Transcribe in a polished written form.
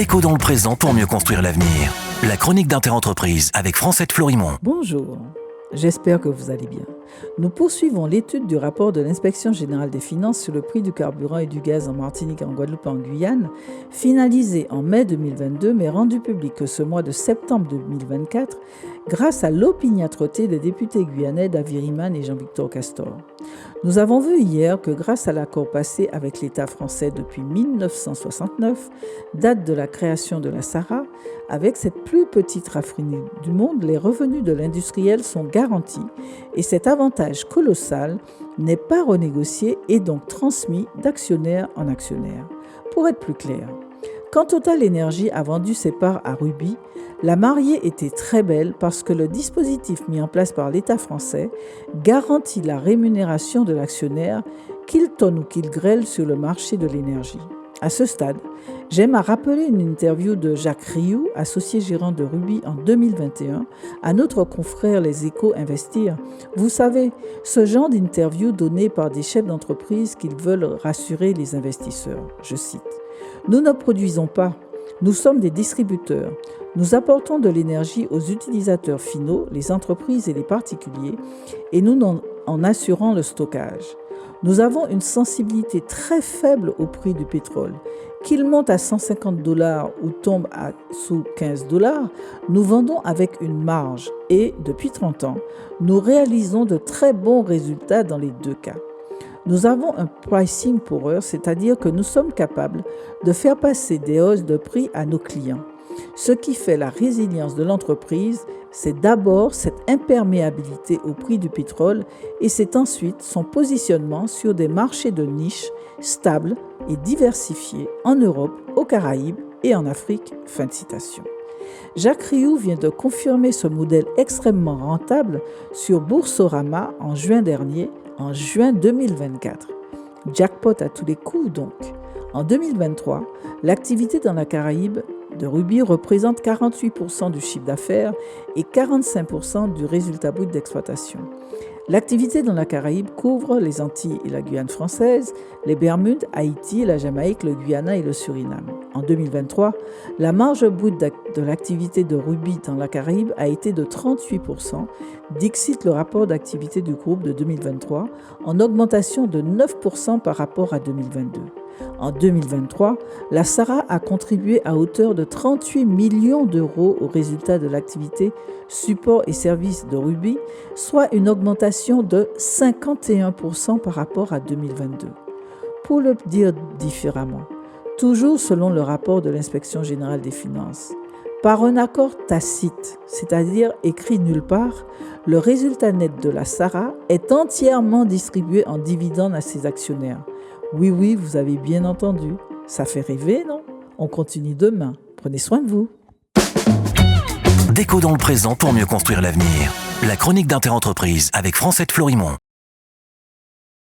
Déco dans le présent pour mieux construire l'avenir. La chronique d'Interentreprise avec Francette Florimond. Bonjour, j'espère que vous allez bien. Nous poursuivons l'étude du rapport de l'Inspection générale des finances sur le prix du carburant et du gaz en Martinique, en Guadeloupe et en Guyane, finalisé en mai 2022 mais rendu public que ce mois de septembre 2024 grâce à l'opiniâtreté des députés guyanais David Riemann et Jean-Victor Castor. Nous avons vu hier que grâce à l'accord passé avec l'État français depuis 1969, date de la création de la SARA, avec cette plus petite raffinerie du monde, les revenus de l'industriel sont garantis et cet avantage colossal n'est pas renégocié et donc transmis d'actionnaire en actionnaire. Pour être plus clair, quand Total Energy a vendu ses parts à Rubis, la mariée était très belle parce que le dispositif mis en place par l'État français garantit la rémunération de l'actionnaire qu'il tonne ou qu'il grêle sur le marché de l'énergie. À ce stade, j'aime à rappeler une interview de Jacques Rioux, associé gérant de Rubis en 2021, à notre confrère Les Échos Investir. Vous savez, ce genre d'interview donnée par des chefs d'entreprise qui veulent rassurer les investisseurs. Je cite. « Nous ne produisons pas, nous sommes des distributeurs. Nous apportons de l'énergie aux utilisateurs finaux, les entreprises et les particuliers, et nous en assurons le stockage. Nous avons une sensibilité très faible au prix du pétrole. Qu'il monte à $150 ou tombe sous $15, nous vendons avec une marge et, depuis 30 ans, nous réalisons de très bons résultats dans les deux cas. Nous avons un pricing power, c'est-à-dire que nous sommes capables de faire passer des hausses de prix à nos clients. Ce qui fait la résilience de l'entreprise, c'est d'abord cette imperméabilité au prix du pétrole et c'est ensuite son positionnement sur des marchés de niche stables et diversifiés en Europe, aux Caraïbes et en Afrique. » Fin de citation. Jacques Rioux vient de confirmer ce modèle extrêmement rentable sur Boursorama en juin dernier, en juin 2024. Jackpot à tous les coups donc. En 2023, l'activité dans la Caraïbe de Rubis représente 48% du chiffre d'affaires et 45% du résultat brut d'exploitation. L'activité dans la Caraïbe couvre les Antilles et la Guyane française, les Bermudes, Haïti, la Jamaïque, le Guyana et le Suriname. En 2023, la marge brute de l'activité de Rubis dans la Caraïbe a été de 38%, dixit le rapport d'activité du groupe de 2023, en augmentation de 9% par rapport à 2022. En 2023, la SARA a contribué à hauteur de 38 millions d'euros au résultat de l'activité support et services de Rubis, soit une augmentation de 51% par rapport à 2022. Pour le dire différemment, toujours selon le rapport de l'Inspection générale des finances, par un accord tacite, c'est-à-dire écrit nulle part, le résultat net de la SARA est entièrement distribué en dividendes à ses actionnaires. Oui, vous avez bien entendu. Ça fait rêver, non? On continue demain. Prenez soin de vous. Déco dans le présent pour mieux construire l'avenir. La chronique d'Interentreprise avec Francette Florimond.